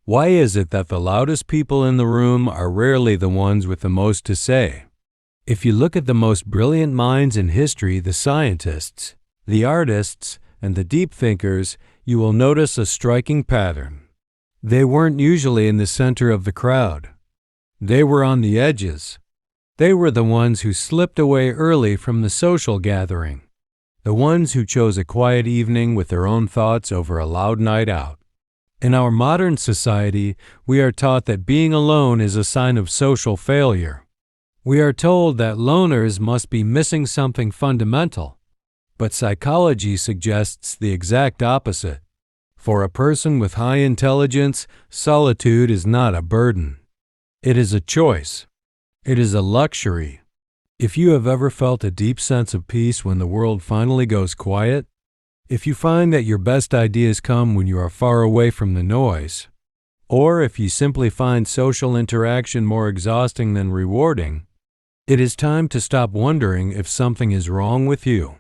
Why is it that the loudest people in the room are rarely the ones with the most to say? If you look at the most brilliant minds in history, the scientists, the artists, and the deep thinkers, you will notice a striking pattern. They weren't usually in the center of the crowd. They were on the edges. They were the ones who slipped away early from the social gathering, the ones who chose a quiet evening with their own thoughts over a loud night out. In our modern society, we are taught that being alone is a sign of social failure. We are told that loners must be missing something fundamental, but psychology suggests the exact opposite. For a person with high intelligence, solitude is not a burden. It is a choice. It is a luxury. If you have ever felt a deep sense of peace when the world finally goes quiet, if you find that your best ideas come when you are far away from the noise, or if you simply find social interaction more exhausting than rewarding, it is time to stop wondering if something is wrong with you.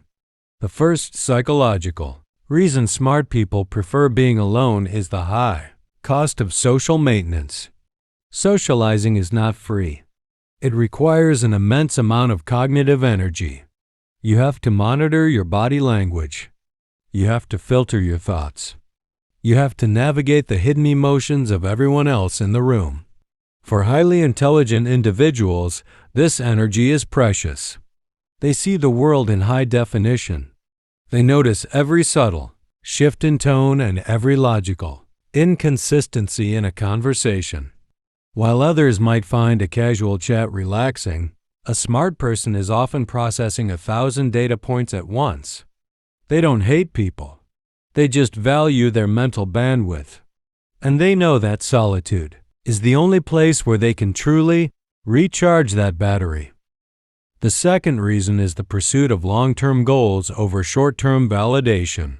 The first psychological reason smart people prefer being alone is the high cost of social maintenance. Socializing is not free. It requires an immense amount of cognitive energy. You have to monitor your body language. You have to filter your thoughts. You have to navigate the hidden emotions of everyone else in the room. For highly intelligent individuals, this energy is precious. They see the world in high definition. They notice every subtle shift in tone and every logical inconsistency in a conversation. While others might find a casual chat relaxing, a smart person is often processing 1,000 data points at once. They don't hate people. They just value their mental bandwidth. And they know that solitude is the only place where they can truly recharge that battery. The second reason is the pursuit of long-term goals over short-term validation.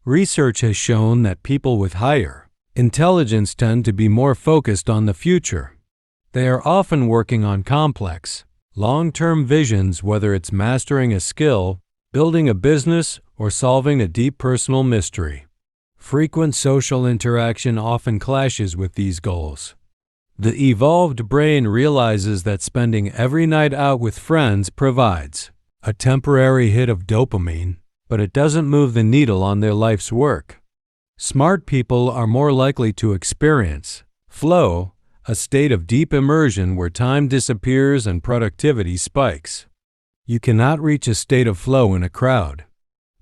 Research has shown that people with higher intelligence tend to be more focused on the future. They are often working on complex, long-term visions, whether it's mastering a skill, building a business, or solving a deep personal mystery. Frequent social interaction often clashes with these goals. The evolved brain realizes that spending every night out with friends provides a temporary hit of dopamine, but it doesn't move the needle on their life's work. Smart people are more likely to experience flow, a state of deep immersion where time disappears and productivity spikes. You cannot reach a state of flow in a crowd.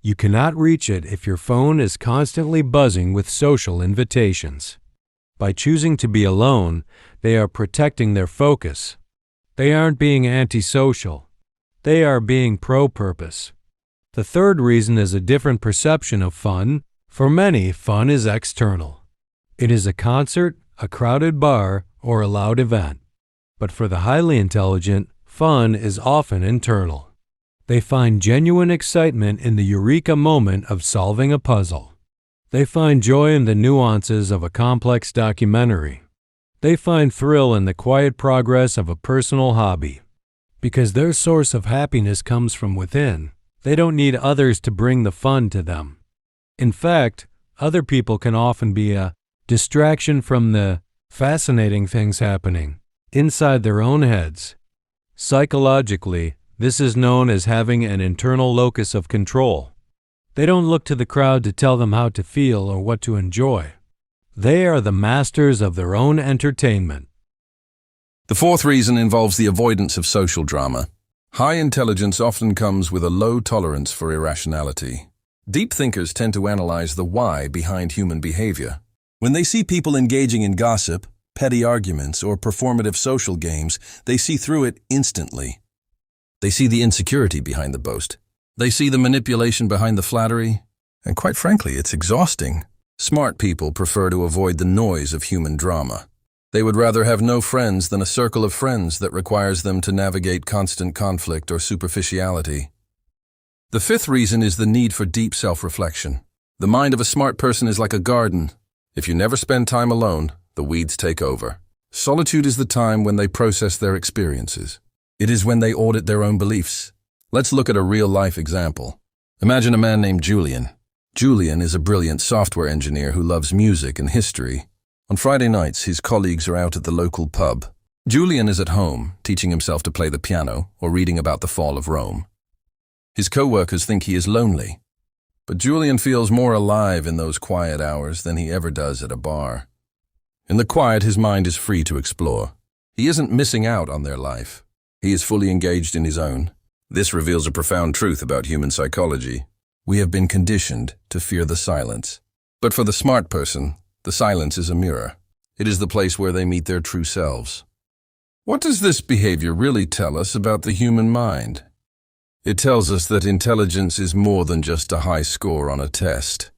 You cannot reach it if your phone is constantly buzzing with social invitations. By choosing to be alone, they are protecting their focus. They aren't being antisocial. They are being pro-purpose. The third reason is a different perception of fun. For many, fun is external. It is a concert, a crowded bar, or a loud event. But for the highly intelligent, fun is often internal. They find genuine excitement in the eureka moment of solving a puzzle. They find joy in the nuances of a complex documentary. They find thrill in the quiet progress of a personal hobby. Because their source of happiness comes from within, they don't need others to bring the fun to them. In fact, other people can often be a distraction from the fascinating things happening inside their own heads. Psychologically, this is known as having an internal locus of control. They don't look to the crowd to tell them how to feel or what to enjoy. They are the masters of their own entertainment. The fourth reason involves the avoidance of social drama. High intelligence often comes with a low tolerance for irrationality. Deep thinkers tend to analyze the why behind human behavior. When they see people engaging in gossip, petty arguments, or performative social games, they see through it instantly. They see the insecurity behind the boast. They see the manipulation behind the flattery. And quite frankly, it's exhausting. Smart people prefer to avoid the noise of human drama. They would rather have no friends than a circle of friends that requires them to navigate constant conflict or superficiality. The fifth reason is the need for deep self-reflection. The mind of a smart person is like a garden. If you never spend time alone, the weeds take over. Solitude is the time when they process their experiences. It is when they audit their own beliefs. Let's look at a real-life example. Imagine a man named Julian. Julian is a brilliant software engineer who loves music and history. On Friday nights, his colleagues are out at the local pub. Julian is at home, teaching himself to play the piano or reading about the fall of Rome. His co-workers think he is lonely, but Julian feels more alive in those quiet hours than he ever does at a bar. In the quiet, his mind is free to explore. He isn't missing out on their life. He is fully engaged in his own. This reveals a profound truth about human psychology. We have been conditioned to fear the silence. But for the smart person, the silence is a mirror. It is the place where they meet their true selves. What does this behavior really tell us about the human mind? It tells us that intelligence is more than just a high score on a test.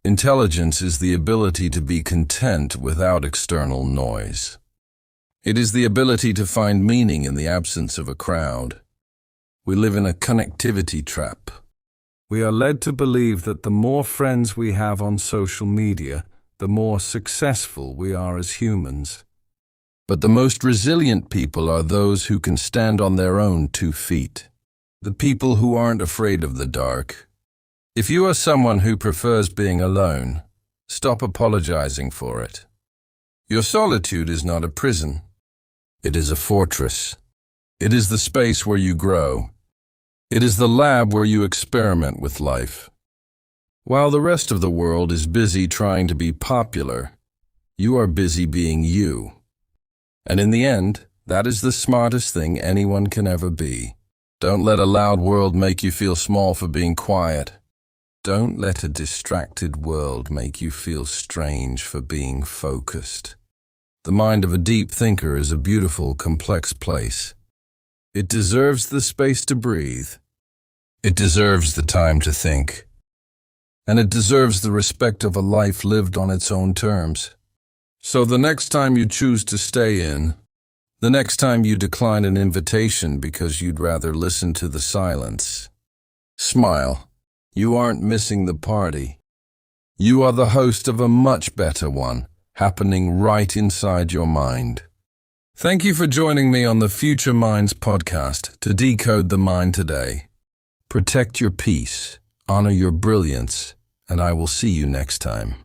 Intelligence is the ability to be content without external noise. It is the ability to find meaning in the absence of a crowd. We live in a connectivity trap. We are led to believe that the more friends we have on social media, the more successful we are as humans. But the most resilient people are those who can stand on their own 2 feet. The people who aren't afraid of the dark. If you are someone who prefers being alone, stop apologizing for it. Your solitude is not a prison. It is a fortress. It is the space where you grow. It is the lab where you experiment with life. While the rest of the world is busy trying to be popular, you are busy being you. And in the end, that is the smartest thing anyone can ever be. Don't let a loud world make you feel small for being quiet. Don't let a distracted world make you feel strange for being focused. The mind of a deep thinker is a beautiful, complex place. It deserves the space to breathe. It deserves the time to think. And it deserves the respect of a life lived on its own terms. So the next time you choose to stay in, the next time you decline an invitation because you'd rather listen to the silence, smile. You aren't missing the party. You are the host of a much better one, happening right inside your mind. Thank you for joining me on the Future Minds podcast to decode the mind today. Protect your peace, honor your brilliance, and I will see you next time.